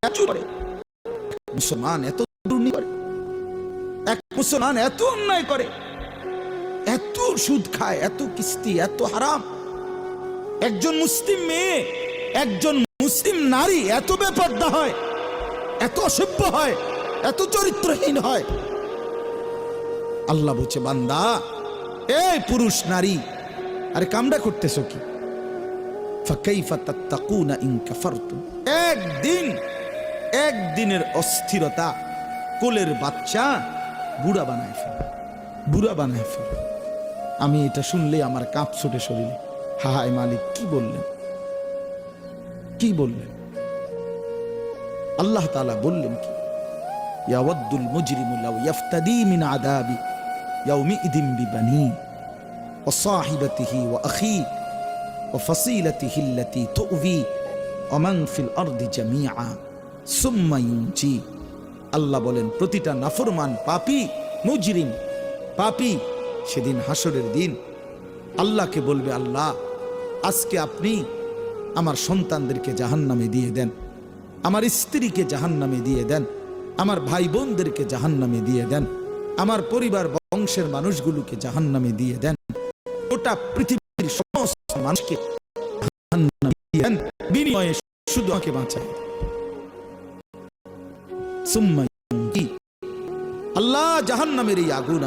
করে, মুসলমান এত দুর্নীতি করে, এক মুসলমান এত অন্যায় করে, এত সুদ খায়, এত কিস্তি, এত হারাম। একজন মুসলিম মেয়ে, একজন মুসলিম নারী এত বেপরদা হয়, এত অসভ্য হয়, এত চরিত্রহীন হয়। আল্লাহ বলছে, বান্দা এই পুরুষ নারী, আরে কামড়া করতেছো কি? ফাকাইফা তাত্তাকুনা ইন কাফারতুম। একদিনের অস্থিরতা কোলের বাচ্চা বুড়া বানায় ফেলে, বুড়া বানায় ফেলে। আমি এটা শুনলে আমার কাঁপ ছুটে শরীরে। হায় মালিক, কি বললেন, কি বললেন? আল্লাহ তাআলা বললেন কি, ইয়াওয়াদ্দুল মুজরিমু লাউ ইফতাদি মিন আযাবি ইয়াউমিইদিন বিবানি ওয়া সাহিবাতিহি ওয়া আখি ওয়া ফাসিলাতিহি আল্লাতী তু'বি ওয়া মান ফিল আরদি জামিআ সুম্মা ইউনজি। আল্লাহ বলেন, প্রতিটা নাফরমান পাপী, মুজরিম, পাপী সেদিন হাসরের দিন আল্লাহকে বলবে, আল্লাহ আজকে আপনি আমার সন্তানদেরকে জাহান্নামে দিয়ে দেন, আমার স্ত্রীকে জাহান্নামে দিয়ে দেন, আমার ভাই বোনদেরকে জাহান্নামে দিয়ে দেন, আমার পরিবার বংশের মানুষগুলোকে জাহান্নামে দিয়ে দেন, গোটা পৃথিবীর সমস্ত মানুষকে জাহান্নামে দিয়ে দেন, বিনিময়ে শুধু আমাকে বাঁচায়। সুম্মা ইউনজি। আল্লাহ জাহান্নামের এই আগুন